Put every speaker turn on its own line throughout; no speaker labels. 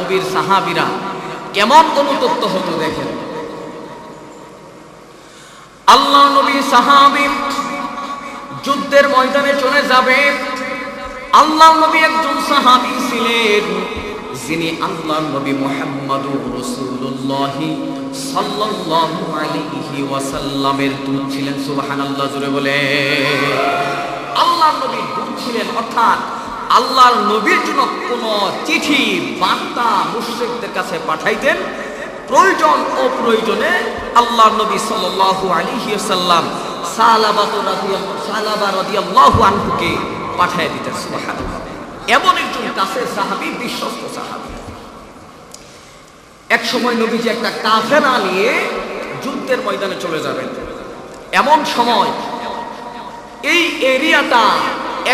নবীর সাহাবীরা কেমন অনুতপ্ত হতো দেখেন। আল্লাহ নবী সাহাবী যুদ্ধের ময়দানে চলে যাবে। আল্লাহ নবী একজন সাহাবী ছিলেন যিনি আল্লাহ নবী মুহাম্মদুর রাসূলুল্লাহ সাল্লাল্লাহু আলাইহি ওয়াসাল্লামের দূত ছিলেন। সুবহানাল্লাহ জোরে বলে। আল্লাহর নবীর দূত ছিলেন, অর্থাৎ আল্লাহর নবীর জন্য কোন চিঠি বার্তা মুশরিকদের কাছে পাঠাইতেন, প্রয়োজন ও প্রয়োজনে আল্লাহর নবী সাল্লাল্লাহু আলাইহি ওয়াসাল্লাম সালাবা রাদিয়াল্লাহু আনহুকে পাঠিয়ে দিতেন। সুবহানাল্লাহ। এমন একজন কাছের সাহাবী, বিশ্বস্ত সাহাবী। এক সময় নবীজি একটা কাফেলা নিয়ে যুদ্ধের ময়দানে চলে যাবেন। এমন সময় এই এরিয়াটা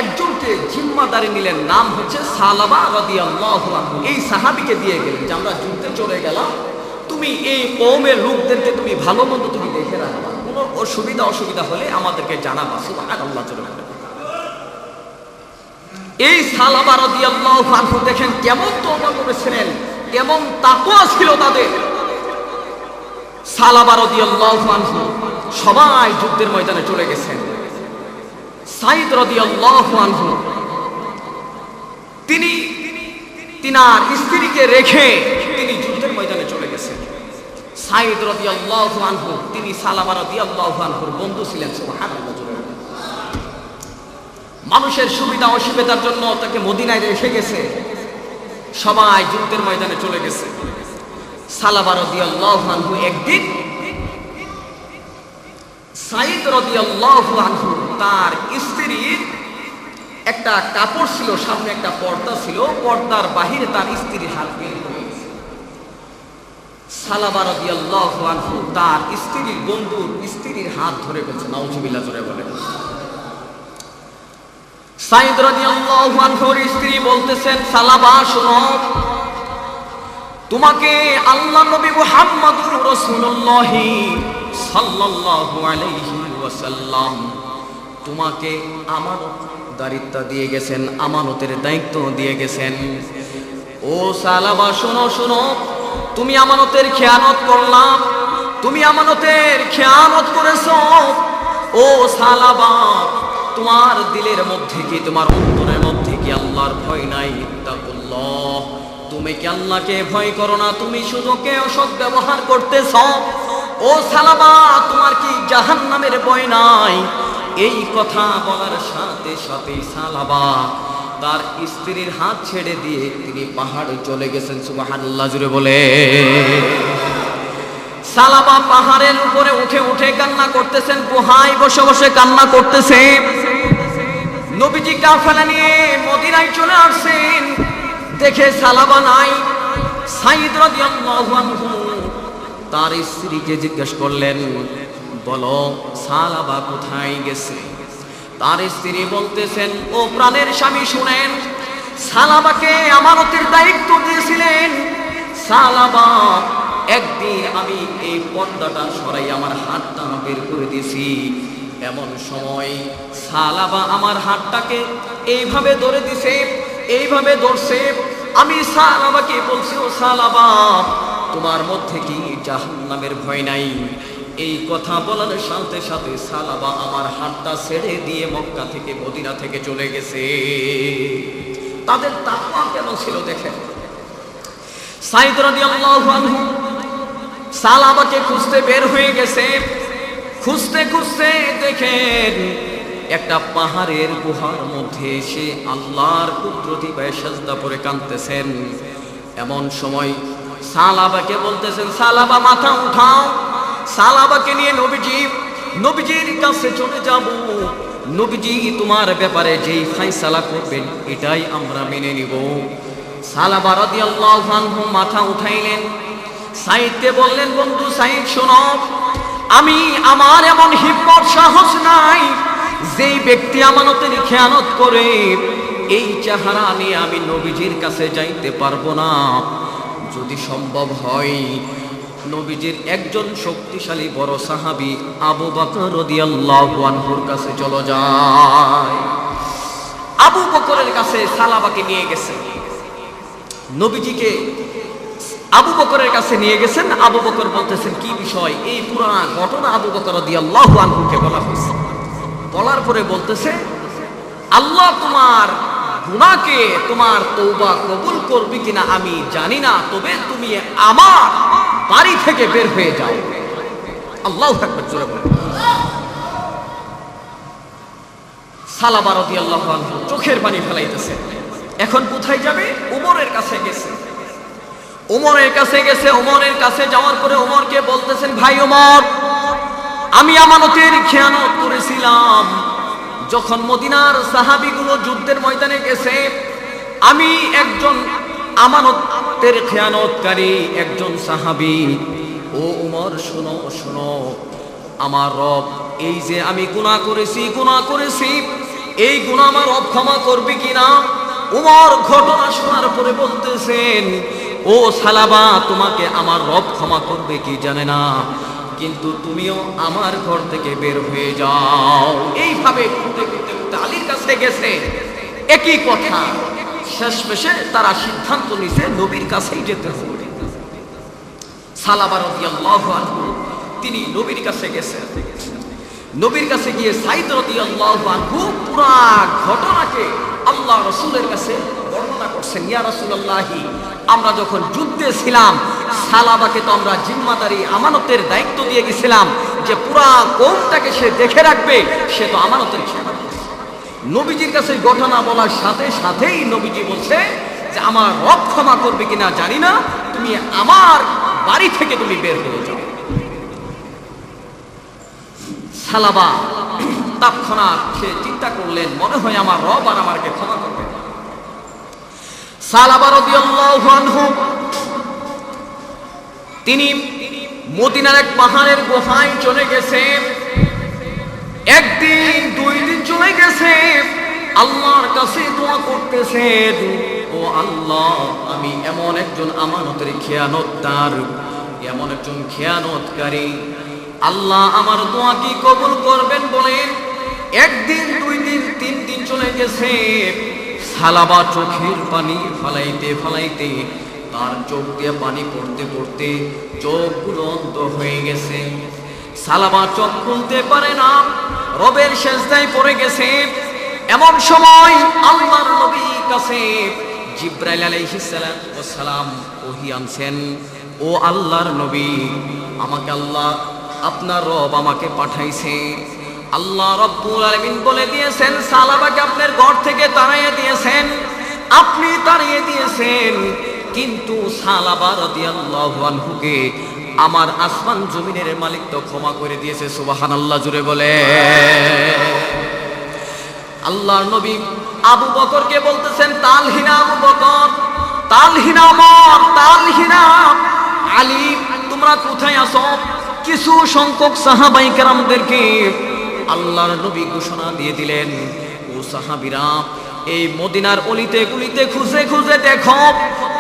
একজনকে জিম্মাদারি নিলেন, নাম হচ্ছে সালাবা রাদিয়াল্লাহু আনহু। এই সাহাবীকে দিয়ে গেলেন যে আমরা যুদ্ধে চলে গেলাম, তুমি এই কওমের লোকদেরকে তুমি ভালো মন্দ তুমি দেখে রাখবা, কোনো অসুবিধা হলে আমাদেরকে জানাবা। সুবহানাল্লাহ। এই সালাবা রাদিয়াল্লাহু আনহু দেখেন কেমন তওবা করেছিলেন, কেমন তাকওয়া ছিল তাদের। সালাবা রাদিয়াল্লাহু আনহু সবাই যুদ্ধের ময়দানে চলে গেছেন। সাইদ রাদিয়াল্লাহু আনহু তিনি তিনার স্ত্রীকে রেখে তিনি যুদ্ধের ময়দানে চলে গেছেন। সাইদ রাদিয়াল্লাহু আনহু তিনি সালাবা রাদিয়াল্লাহু আনহুর বন্ধু ছিলেন। সুবহানাল্লাহ। মানুষের সুবিধা অসুবিধার জন্য তাকে মদিনায় রেখে গেছে, সবাই যুদ্ধের ময়দানে চলে গেছে। সালাবা রাদিয়াল্লাহু আনহু একদিন সাইদ রাদিয়াল্লাহু আনহু তার স্ত্রীর একটা কাপড় ছিল, সামনে একটা পর্দা ছিল, পর্দার বাহিরে তার স্ত্রীর হাত বের হয়ে গেছে। সালাবা রাদিয়াল্লাহু আনহু তার স্ত্রীর বন্ধুর স্ত্রীর হাত ধরে ফেলছে। নাউজুবিল্লাহ জোরে বলে। সাইদ রাদিয়াল্লাহু আনহুর স্ত্রী বলতেছেন, সালাবা শোনো, তোমাকে আল্লাহ নবী মুহাম্মদুর রাসূলুল্লাহ সাল্লাল্লাহু আলাইহি ওয়াসাল্লাম তোমাকে আমানতদারিত্ব দিয়ে গেছেন, আমানতের দায়িত্ব দিয়ে গেছেন। ও সালাবা শোনো, তুমি আমানতের খেয়ানত করলাম, তুমি আমানতের খেয়ানত করেছো। ও সালাবা, তোমার দিলের মধ্যে কি, তোমার অন্তরের মধ্যে কি আল্লাহর ভয় নাই? ইত্তাকুল্লাহ, তুমি কি আল্লাহকে ভয় করো না? তুমি শুধু কে অসৎ ব্যবহার করতেছ। ও সালাবা, তোমার কি জাহান্নামের ভয় নাই? এই কথা বলার সাথে সাথে সালাবা তার স্ত্রীর হাত ছেড়ে দিয়ে তিনি পাহাড়ে চলে গেছেন। সুবহানাল্লাহ জুড়ে বলে। সালাবা পাহাড়ের উপরে উঠে কান্না করতেছেন, গুহায় বসে কান্না করতেছে। নবীজি কাফেলা নিয়ে মদিনায় চলে আসছেন, দেখে সালাবা নাই। সাইদ রাদিয়াল্লাহু আনহু তার স্ত্রীকে জিজ্ঞেস করলেন, বলো সালাবা কোথায় গেছে? তার স্ত্রী বলতেছেন, ও প্রাণের স্বামী শুনেন, সালাবাকে আমানতের দায়িত্ব দিয়েছিলেন। সালাবা একদিন আমি এই পর্দাটা সরাই আমার হাতটা বের করে দিয়েছি, এমন সময় সালাবা আমার হাতটাকে এইভাবে ধরে দিছে, এইভাবে ধরছে। আমি সালাবাকে বলছি, ও সালাবা, তোমার মধ্যে কি জাহান্নামের ভয় নাই? এই কথা বলার সাথে সাথে সালাবা আমার হাতটা ছেড়ে দিয়ে মক্কা থেকে মদিনা থেকে চলে গেছে। তাদের তাকওয়া কেমন ছিল দেখেন। সাইদ রাদিয়াল্লাহু আনহু সালাবাকে খুঁজতে বের হয়ে গেছে। খুঁজতে দেখেন একটা পাহাড়ের গুহার মধ্যে এসে আল্লাহর কুদরতি পায়ে সাজদা করে কাঁদতেছেন। এমন সময় সালাবাকে বলতেছেন, সালাবা মাথা উঠাও। সালাবাকে নিয়ে নবীজির কাছে চলে যাব। নবীজি তোমার ব্যাপারে যেই ফয়সালা করবেন এটাই আমরা মেনে নিব। সালাবা রাদিয়াল্লাহু আনহু মাথা উঠাইলেন। সাইদকে বললেন, বন্ধু সাইদ শোনো, আমার এমন হিম্মত সাহস নাই, যেই ব্যক্তি আমানতের খেয়ানত করে এই চেহারা নিয়ে আমি নবীজির কাছে যাইতে পারবো না। যদি সম্ভব হয় নবীজির একজন শক্তিশালী বড় সাহাবী আবু বকর রাদিয়াল্লাহু আনহুর কাছে চলে যায়। আবু বকরের কাছে সালাবাকে নিয়ে গেছে। নবীজিকে আবু বকরের কাছে নিয়ে গেছেন। আবু বকর বলতেছেন কি বিষয়, এই পুরা ঘটনা আবু বকর রাদিয়াল্লাহু আনহুকে বলা হয়েছে। বলার পরে বলতেছে, আল্লাহ তোমার গুনাহকে, তোমার তওবা কবুল করবে কিনা আমি জানি না, তবে তুমি আমার বাড়ি থেকে বের হয়ে যাও। আল্লাহু আকবার, জোরে বলেন। সালাবা রাদিয়াল্লাহু আনহু চোখের পানি ফেলাইতেছে। এখন কোথায় যাবে? ওমরের কাছে গেছে। ওমরের কাছে যাওয়ার পরে ওমরকে বলতেছেন, ভাই ওমর, আমি আমানতের খেয়ানত করেছিলাম। যখন মদিনার সাহাবীগুলো যুদ্ধের ময়দানে গেছে, আমি একজন আমানতের খেয়ানতকারী একজন সাহাবী। ও ওমর, শোনো শোনো, আমার রব এই যে আমি গুনাহ করেছি, এই গুনাহ আমার রব ক্ষমা করবে কিনা? ওমর ঘটনা শোনার পরে বলতেছেন, ও সালাবা, তোমাকে আমার রব ক্ষমা করবে কি জানে না, কিন্তু তুমিও আমার ঘর থেকে বের হয়ে যাও। এইভাবে ঘুরতে আলীর কাছে গেছে, একই কথা। শেষমেশে তারা সিদ্ধান্ত নিছে নবীর কাছেই যেতে হবে। সালাবা রাদিয়াল্লাহু আনহু তিনি নবীর কাছে গেছেন। নবীর কাছে গিয়ে সাইদ রাদিয়াল্লাহু আনহু পুরা ঘটনাকে আল্লাহ রাসূলের কাছে বর্ণনা করছেন। ইয়া রাসূলুল্লাহি, আমরা যখন যুদ্ধে ছিলাম, সালাবাকে তো আমরা জিম্মাদারি আমানতের দায়িত্ব দিয়ে গেছিলাম যে পুরা কওমটাকে সে দেখে রাখবে, সে তো আমানতের খেয়ানত। নবীজির কাছে ঘটনা বলার সাথে সাথেই নবীজি বলছে যে আমার রব ক্ষমা করবে কিনা জানি না, তুমি আমার বাড়ি থেকে তুমি বের হয়ে যাও। সালাবা তৎক্ষণাৎ সে চিন্তা করলেন, মনে হয় আমার রব আর আমাকে ক্ষমা করবে। সালাবা রাদিয়াল্লাহু আনহু তিনি মদিনার এক পাহাড়ের গুহায় চলে গেছে। একদিন দুই দিন চলে গেছে, আল্লাহর কাছে দোয়া করতেছেন, ও আল্লাহ, আমি এমন একজন আমানতের খেয়ানতদার, এমন একজন খেয়ানতকারী, আল্লাহ আমার দোয়া কি কবুল করবেন বলেন। একদিন দুই দিন তিন দিন চলে গেছে। সালাবা চোখের পানি ফালাইতে তার চোখ দিয়ে পানি পড়তে পড়তে চোখগুলো অন্ধ হয়ে গেছে। সালাবা চোখ খুলতে পারে না, রবের সেজদায় পড়ে গেছে। এমন সময় আল্লাহর নবীর কাছে জিবরাইল আলাইহিস সালাম ওহী আনছেন, ও আল্লাহর নবী, আমাকে আল্লাহ, আপনার রব আমাকে পাঠাইছে। আল্লাহ রাব্বুল আলামিন বলে দিয়েছেন, সালাবাকে আপনার ঘর থেকে তাড়িয়ে দিয়েছেন, আপনি তাড়িয়ে দিয়েছেন, কিন্তু সালাবা রাদিয়াল্লাহু আনহুকে আমার আসমান জমিনের মালিক তো ক্ষমা করে দিয়েছে। সুবহানাল্লাহ, জুড়ে বলে। আল্লাহর নবী আবু বকরকে বলতেছেন, তালহিনা আবু বকর, তালহিনা ওমর, তালহিনা আলী, তোমরা কোথায় আছো? কিছু সংখ্যক সাহাবায়ে কেরামদেরকে আল্লাহর নবী ঘোষণা দিয়ে দিলেন, ও সাহাবীরা, এই মদিনার অলিতে গলিতে খুঁজে খুঁজে দেখো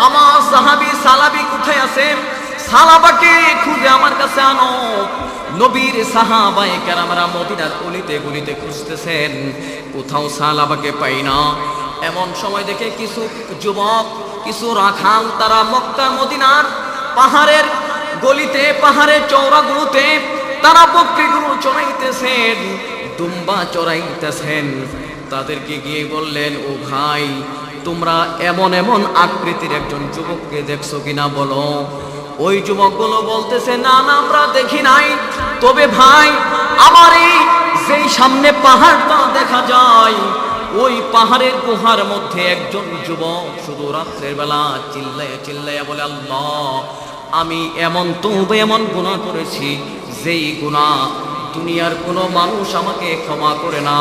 আমার সাহাবী সালাবী কোথায় আছে, সালাবাকে খুঁজে আমার কাছে আনো। নবীর সাহাবায়ে কেরামরা মদিনার অলিতে গলিতে খুঁজতেছেন, কোথাও সালাবাকে পাই না। এমন সময় দেখে কিছু যুবক, কিছু রাখাল, তারা মক্কা মদিনার পাহাড়ের গলিতে, পাহাড়ের চওড়াগুলোতে তারা বকরিগুলো চড়াইতেছেন, দুম্বা চড়াইতেছেন। তাদেরকে গিয়ে বললেন, ও ভাই, তোমরা এমন এমন আকৃতির একজন যুবককে দেখছো কিনা বলো। ওই যুবকগুলো বলতেছে, না না, আমরা দেখি নাই, তবে ভাই, আমার এই যেই সামনে পাহাড়টা দেখা যায়, ওই পাহাড়ের গুহার মধ্যে একজন যুবক শুধু রাত্রের বেলা চিল্লাইয়া চিল্লাইয়া বলে, আল্লাহ, আমি এমন তওবা, এমন গুনাহ করেছি, যেই গুনাহ দুনিয়ার কোনো মানুষ আমাকে ক্ষমা করে না।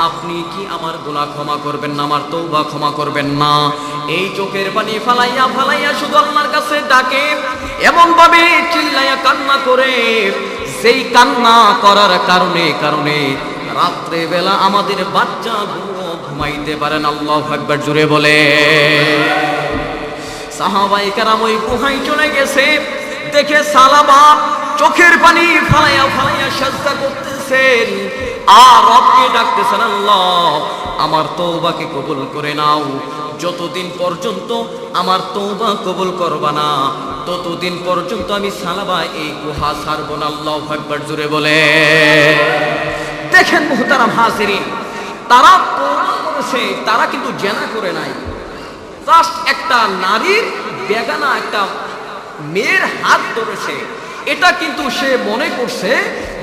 আপনি কি আমার গুনাহ ক্ষমা করবেন না? আমার তওবা ক্ষমা করবেন না? এই চোখের পানি ফালাইয়া ফালাইয়া শুধু আল্লাহর কাছে ডাকে, এমন ভাবে চিল্লাইয়া কান্না করে, যেই কান্না করার কারণে রাত্রে বেলা আমাদের বাচ্চাগুলো ঘুমাইতে পারেন। আল্লাহু আকবার, জোরে বলে। সাহাবায়ে কেরাম ওই গুহায় চলে গেছে। দেখে সালাবা চোখের পানি ফালাইয়া ফালাইয়া সাজদা করতেছেন আর রবকে ডাকতেছেন, আল্লাহ, আমার তওবাকে কবুল করে নাও। যতদিন পর্যন্ত আমার তওবা কবুল করবা না, ততদিন পর্যন্ত আমি সালাবা এই গুহা ছাড়ব না। আল্লাহু আকবার, জোরে বলে। দেখেন মুহতারাম হাজিরিন, তারা তওবা করেছে, তারা কিন্তু জেনা করে নাই। জাস্ট একটা নারীর বেগানা একটা মেয়ের হাত ধরেছে, এটা কিন্তু সে মনে করছে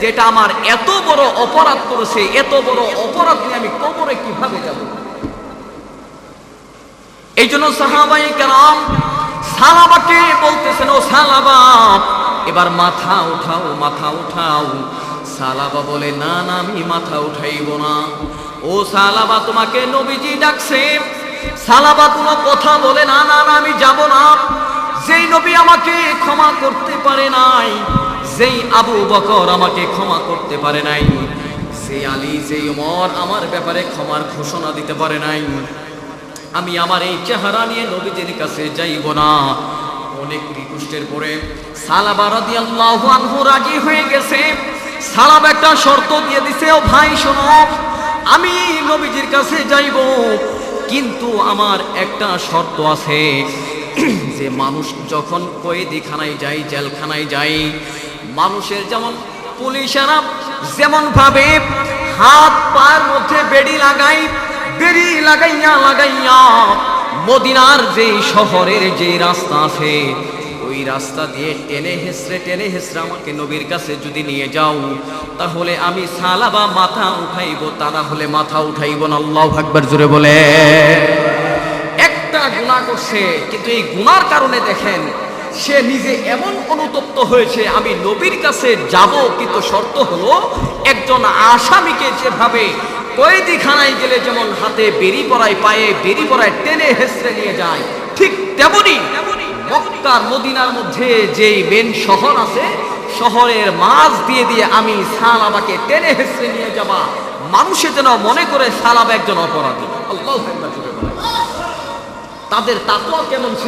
যে এটা আমার এত বড় অপরাধ করেছে, এত বড় অপরাধ নিয়ে আমি কবরে কিভাবে যাব। এই জন্য সাহাবায়ে কেরাম সালাবাকে বলতেছেন, ও সালাবা এবার মাথা উঠাও, মাথা উঠাও। সালাবা বলে, না না, আমি মাথা উঠাইব না। ও সালাবা, তোমাকে নবীজি ডাকছে। সালাবা কোনো কথা বলে, না না না, আমি যাব না। যেই নবী আমাকে ক্ষমা করতে পারে নাই, যেই আবু বকর আমাকে ক্ষমা করতে পারে নাই, সেই আলী, যেই ওমর আমার ব্যাপারে ক্ষমার ঘোষণা দিতে পারে নাই, আমি আমার এই চেহারা নিয়ে নবীজির কাছে যাইব না। অনেক রিকোয়েস্টের পরে সালাবা রাদিয়াল্লাহু আনহু রাজি হয়ে গেছে। সালাবা একটা শর্ত দিয়ে দিছে, ও ভাই শোনো, আমি নবীজির কাছে যাইব, কিন্তু আমার একটা শর্ত আছে যে মানুষ যখন কয়েদিখানায় যায়, জেলখানায় যায়, মানুষের যেমন পুলিশেরা যেমন ভাবে হাত পায়ের মধ্যে বেড়ি লাগাই, বেড়ি লাগাইয়া লাগাইয়া মদিনার যে শহরের যে রাস্তা আছে, ওই রাস্তা দিয়ে টেনে হেসড়ে আমাকে নবীর কাছে যদি নিয়ে যাও, তাহলে আমি সালাবা মাথা উঠাইব, তা না হলে মাথা উঠাইব না। আল্লাহু আকবার, জোরে বলে। একটা গুনাহ করছে, কিন্তু এই গুনার কারণে দেখেন সে নিজে এমন অনুতপ্ত হয়েছে, আমি নবীর কাছে যাব, কিন্তু শর্ত হলো একজন আসামিকে যেভাবে কয়েদিখানায় গেলে যেমন হাতে বেড়ি পরায়, পায়ে বেড়ি পরায়, টেনে হেসড়ে নিয়ে যায়, ঠিক তেমনি মক্কার মদিনার মধ্যে যেই মেন শহর আছে, শহরের মাঝ দিয়ে দিয়ে আমি সালাবাকে টেনে হেসড়ে নিয়ে যাবা, মানুষে যেন মনে করে সালাবা একজন অপরাধী। আল্লাহু আকবার। তাদের তাকওয়া কেমন ছিল।